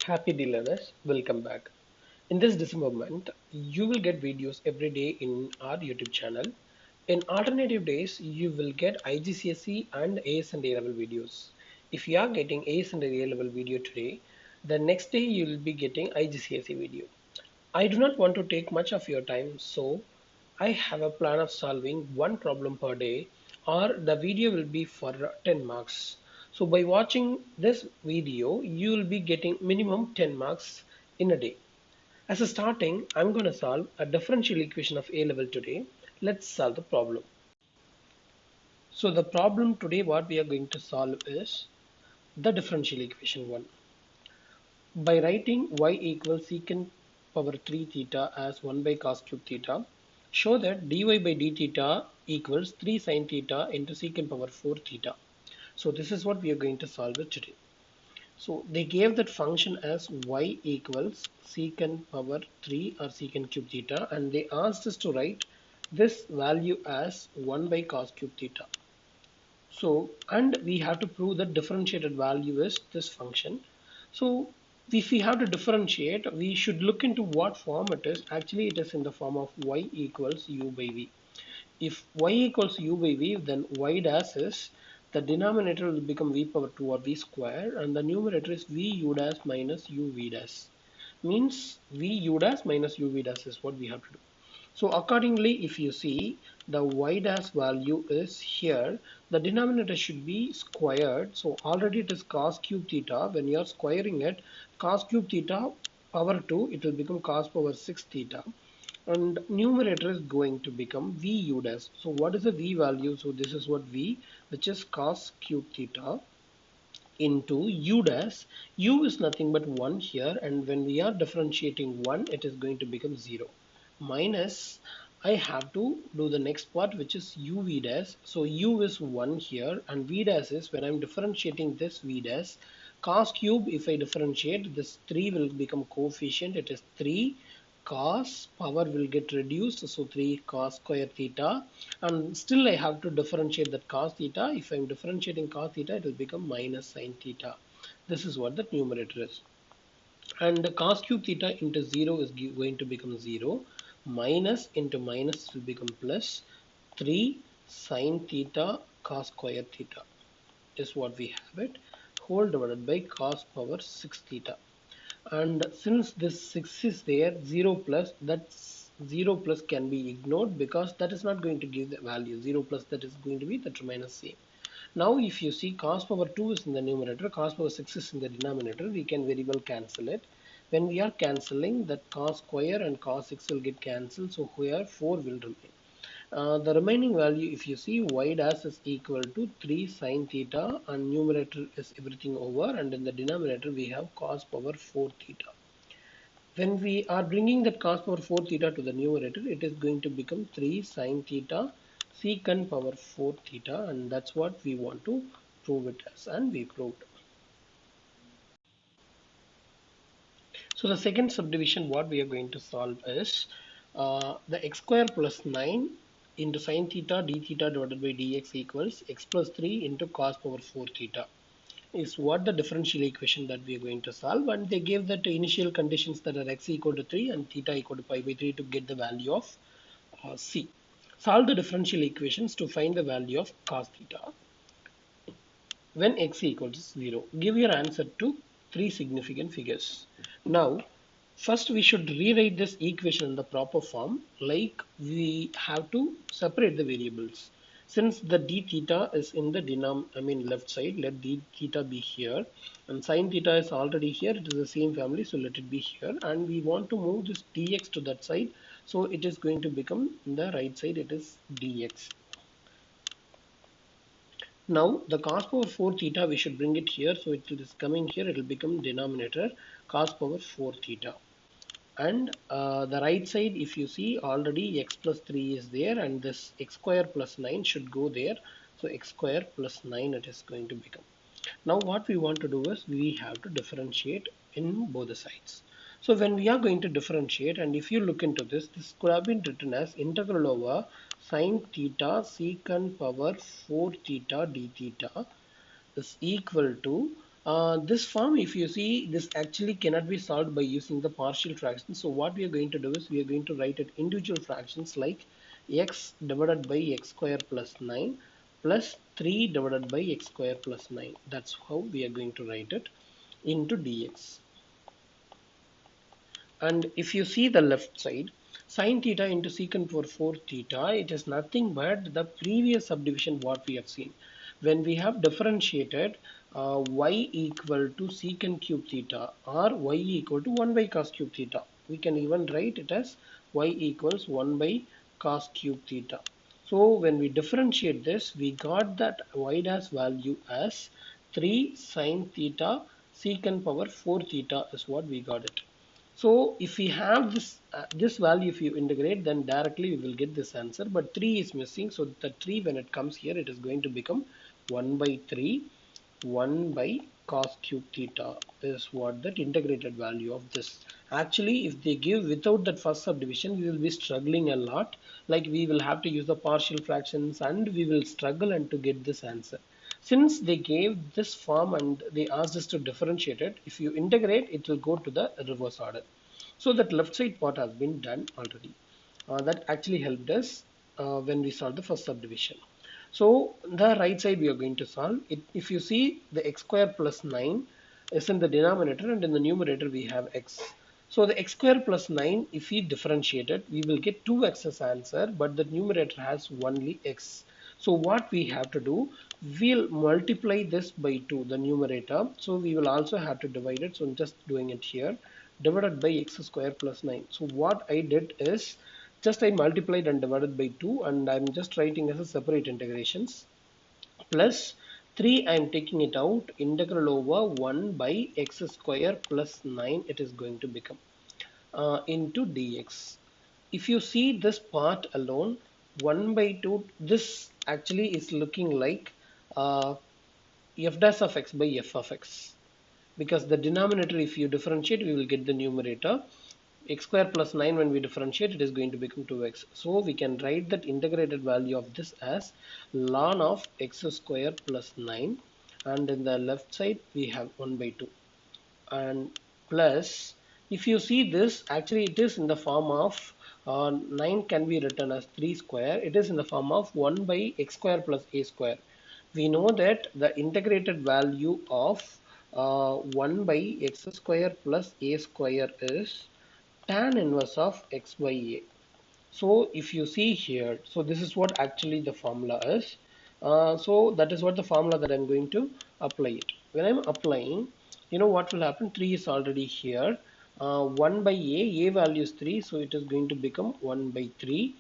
Happy learners, welcome back. In this December month, you will get videos every day in our YouTube channel. In alternative days, you will get IGCSE and AS&A level videos. If you are getting AS&A level video today, the next day you will be getting IGCSE video. I do not want to take much of your time, so I have a plan of solving one problem per day, or the video will be for 10 marks. So by watching this video, you will be getting minimum 10 marks in a day. As a starting, I'm going to solve a differential equation of A level today. Let's solve the problem. So the problem today what we are going to solve is the differential equation 1. By writing y equals secant power 3 theta as 1 by cos cube theta, show that dy by d theta equals 3 sin theta into secant power 4 theta. So this is what we are going to solve it today. So they gave that function as y equals secant power 3 or secant cube theta, and they asked us to write this value as 1 by cos cube theta. So, and we have to prove that differentiated value is this function. So if we have to differentiate, we should look into what form it is. Actually, it is in the form of y equals u by v. If y equals u by v, then y dash is the denominator will become v power 2 or v square, and the numerator is v u dash minus u v dash. Means v u dash minus u v dash is what we have to do. So accordingly, if you see the y dash value is here, the denominator should be squared. So already it is cos cube theta. When you are squaring it, cos cube theta power 2, it will become cos power 6 theta. And numerator is going to become v u dash. So what is the v value? So this is what v, which is cos cube theta into u dash. U is nothing but 1 here, and when we are differentiating 1, it is going to become 0 minus I have to do the next part, which is uv dash. So u is 1 here, and v dash is when I'm differentiating this v dash cos cube. If I differentiate this, 3 will become coefficient, it is 3 cos, power will get reduced, so 3 cos square theta, and still I have to differentiate that cos theta. If I'm differentiating cos theta, it will become minus sin theta. This is what the numerator is, and the cos cube theta into 0 is going to become 0, minus into minus will become plus, 3 sin theta cos square theta is what we have it, whole divided by cos power 6 theta. And since this 6 is there, 0 plus, that's 0 plus can be ignored because that is not going to give the value. 0 plus that is going to be that minus same. Now if you see cos power 2 is in the numerator, cos power 6 is in the denominator, we can very well cancel it. When we are cancelling, that cos square and cos 6 will get cancelled, so here 4 will remain. The remaining value, if you see, y dash is equal to 3 sin theta, and numerator is everything over, and in the denominator we have cos power 4 theta. When we are bringing that cos power 4 theta to the numerator, it is going to become 3 sin theta secant power 4 theta, and that's what we want to prove it as, and we proved. So the second subdivision what we are going to solve is the x square plus 9 into sin theta d theta divided by dx equals x plus 3 into cos power 4 theta is what the differential equation that we are going to solve, and they gave that initial conditions that are x equal to 3 and theta equal to pi by 3 to get the value of c. Solve the differential equations to find the value of cos theta when x equals 0. Give your answer to three significant figures. Now, first we should rewrite this equation in the proper form, like we have to separate the variables. Since the d theta is in the left side, let d theta be here, and sin theta is already here, it is the same family, so let it be here, and we want to move this dx to that side, so it is going to become in the right side, it is dx. Now the cos power 4 theta, we should bring it here, so it is coming here, it will become denominator cos power 4 theta. And the right side, if you see, already x plus 3 is there, and this x square plus 9 should go there, so x square plus 9 it is going to become. Now what we want to do is we have to differentiate in both the sides. So when we are going to differentiate, and if you look into this, this could have been written as integral over sin theta secant power 4 theta d theta is equal to This form, if you see, this actually cannot be solved by using the partial fractions. So what we are going to do is we are going to write it individual fractions like x divided by x square plus 9 plus 3 divided by x square plus 9. That's how we are going to write it into dx. And if you see the left side, sine theta into secant power 4 theta, it is nothing but the previous subdivision what we have seen. When we have differentiated y equal to secant cube theta or y equal to 1 by cos cube theta, we can even write it as y equals 1 by cos cube theta. So when we differentiate this, we got that y dash value as 3 sine theta secant power 4 theta is what we got it. So if we have this value, if you integrate, then directly we will get this answer. But 3 is missing, so the 3 when it comes here, it is going to become 1 by 3, 1 by cos cube theta is what that integrated value of this. Actually, if they give without that first subdivision, we will be struggling a lot. Like we will have to use the partial fractions and we will struggle and to get this answer. Since they gave this form and they asked us to differentiate it, if you integrate, it will go to the reverse order. So that left side part has been done already. That actually helped us when we solved the first subdivision. So the right side we are going to solve it. If you see, the x square plus 9 is in the denominator and in the numerator we have x. So the x square plus 9, if we differentiate it, we will get 2x as answer, but the numerator has only x. So what we have to do, we'll multiply this by 2, the numerator. So we will also have to divide it. So I'm just doing it here, divided by x square plus 9. So what I did is just I multiplied and divided by 2, and I'm just writing as a separate integrations, plus 3 I am taking it out, integral over 1 by x square plus 9 it is going to become into dx. If you see this part alone, 1 by 2, this actually is looking like f dash of x by f of x, because the denominator, if you differentiate, we will get the numerator. X square plus 9, when we differentiate, it is going to become 2x. So we can write that integrated value of this as ln of x square plus 9, and in the left side we have 1 by 2, and plus, if you see this, actually it is in the form of 9 can be written as 3 square. It is in the form of 1 by x square plus a square. We know that the integrated value of 1 by x square plus a square is tan inverse of x by a. So if you see here, so this is what actually the formula is. So that is what the formula that I'm going to apply it. When I'm applying, you know what will happen? 3 is already here. 1 by a value is 3, so it is going to become 1 by 3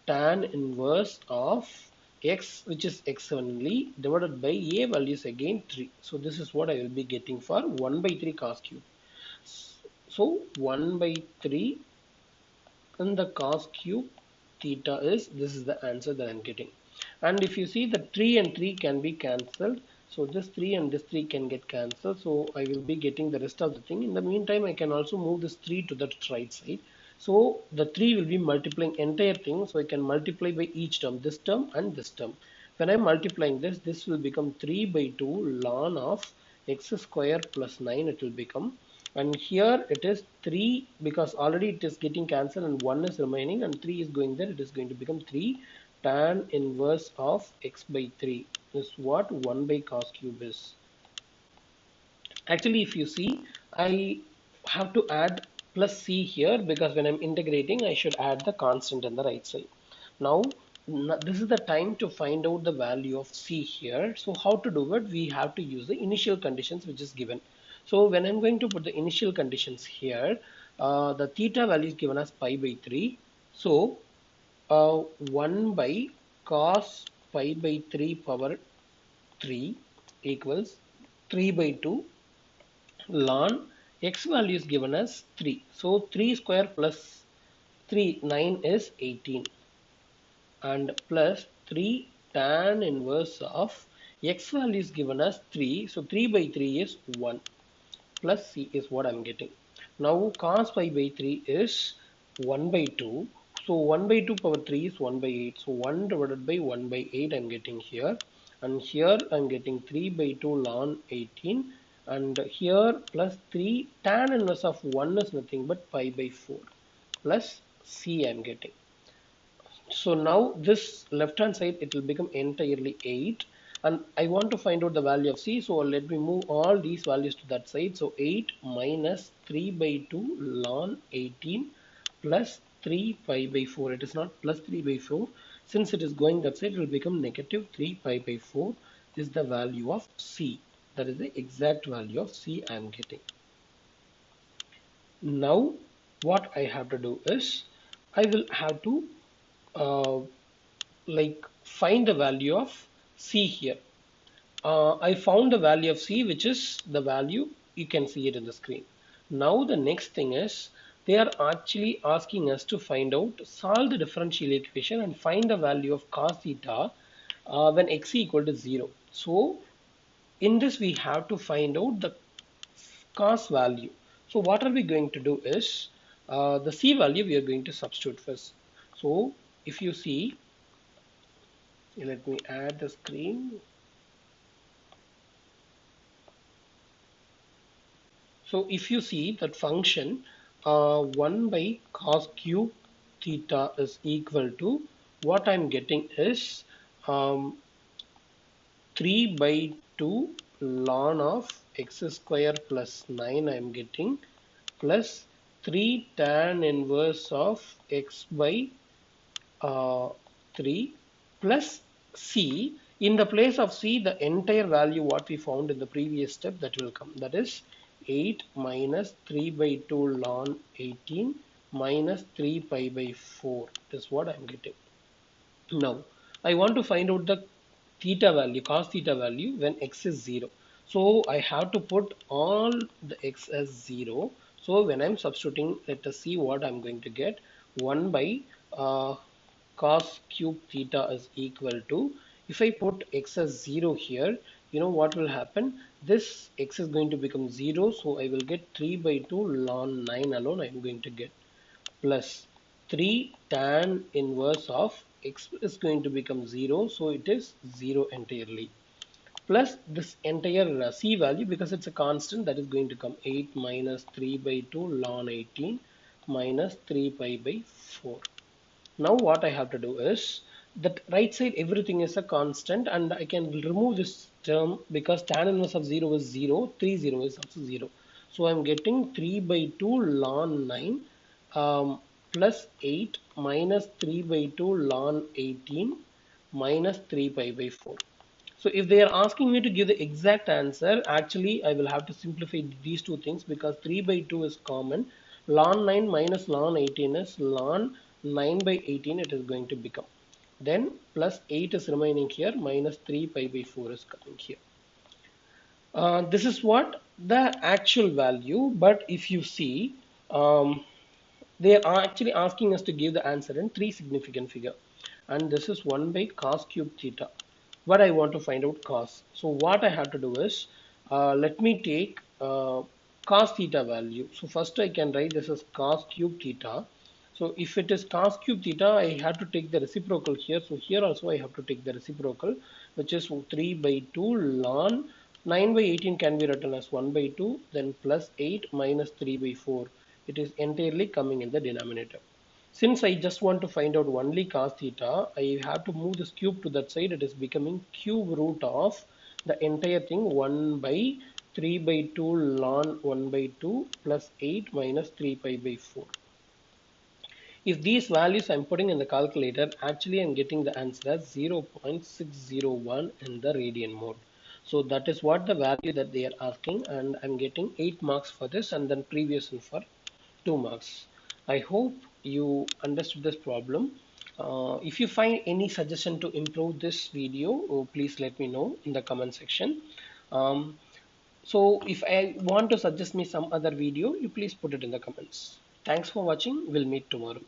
tan inverse of x, which is x only, divided by a value is again 3. So this is what I will be getting for 1 by 3 cos cube. So 1 by 3 and the cos cube theta is, this is the answer that I'm getting. And if you see, the 3 and 3 can be cancelled, so this 3 and this 3 can get cancelled, so I will be getting the rest of the thing. In the meantime, I can also move this 3 to the right side, so the 3 will be multiplying entire thing, so I can multiply by each term, this term and this term. When I'm multiplying this, this will become 3 by 2 ln of x square plus 9 it will become, and here it is 3 because already it is getting cancelled and 1 is remaining and 3 is going there, it is going to become 3 tan inverse of x by 3 is what 1 by cos cube is. Actually, if you see, I have to add plus c here because when I'm integrating, I should add the constant on the right side. Now, this is the time to find out the value of c here. So how to do it? We have to use the initial conditions which is given. So when I'm going to put the initial conditions here, the theta value is given as pi by 3. So 1 by cos pi by 3 power 3 equals 3 by 2 ln x value is given as 3. So 3 square plus 3, 9 is 18, and plus 3 tan inverse of x value is given as 3. So 3 by 3 is 1, plus c is what I'm getting. Now cos pi by 3 is 1 by 2. So 1 by 2 power 3 is 1 by 8. So 1 divided by 1 by 8 I'm getting here. And here I'm getting 3 by 2 ln 18 and here plus 3 tan inverse of 1 is nothing but pi by 4 plus c I'm getting. So now this left hand side it will become entirely 8, and I want to find out the value of c, so let me move all these values to that side. So 8 minus 3 by 2 ln 18 plus 3 pi by 4. It is not plus 3 by 4. Since it is going that side, it will become negative 3 pi by 4 is the value of c. That is the exact value of c I am getting. Now what I have to do is I will have to uh, find the value of c here. I found the value of c, which is the value, you can see it in the screen. Now the next thing is they are actually asking us to find out, solve the differential equation and find the value of cos theta when x is equal to 0. So in this we have to find out the cos value. So what are we going to do is the c value we are going to substitute first. So if you see, let me add the screen. So if you see that function 1 by cos cube theta is equal to, what I'm getting is um, 3 by 2 ln of x square plus 9 I'm getting, plus 3 tan inverse of x by 3 plus c. In the place of c, the entire value what we found in the previous step that will come, that is 8 minus 3 by 2 ln 18 minus 3 pi by 4 is what I'm getting. Now I want to find out the theta value, cos theta value when x is 0. So I have to put all the x as 0. So when I'm substituting, let us see what I'm going to get. 1 by cos cube theta is equal to, if I put x as 0 here, you know what will happen? This x is going to become 0. So I will get 3 by 2 ln 9 alone I'm going to get, plus 3 tan inverse of x is going to become 0, so it is 0 entirely, plus this entire c value, because it's a constant, that is going to come 8 minus 3 by 2 ln 18 minus 3 pi by 4. Now what I have to do is that right side everything is a constant, and I can remove this term because tan inverse of 0 is 0, 3 0 is also 0. So I'm getting 3 by 2 ln 9 plus 8 minus 3 by 2 ln 18 minus 3 pi by 4. So if they are asking me to give the exact answer, actually I will have to simplify these two things, because 3 by 2 is common. Ln 9 minus ln 18 is ln 9 by 18 it is going to become. Then plus 8 is remaining here, minus 3 pi by 4 is coming here. This is what the actual value, but if you see, they are actually asking us to give the answer in three significant figure, and this is 1 by cos cube theta. What I want to find out cos. So what I have to do is let me take cos theta value. So first I can write this as cos cube theta. So if it is cos cube theta, I have to take the reciprocal here. So here also I have to take the reciprocal, which is 3 by 2 ln 9 by 18 can be written as 1 by 2, then plus 8 minus 3 by 4. It is entirely coming in the denominator. Since I just want to find out only cos theta, I have to move this cube to that side. It is becoming cube root of the entire thing, 1 by 3 by 2 ln 1 by 2 plus 8 minus 3 pi by 4. If these values I'm putting in the calculator, actually I'm getting the answer as 0.601 in the radian mode. So that is what the value that they are asking, and I'm getting 8 marks for this, and then previous one for 2 marks. I hope you understood this problem. If you find any suggestion to improve this video, please let me know in the comment section. Um, so if I want to suggest me some other video, you please put it in the comments. Thanks for watching. We'll meet tomorrow.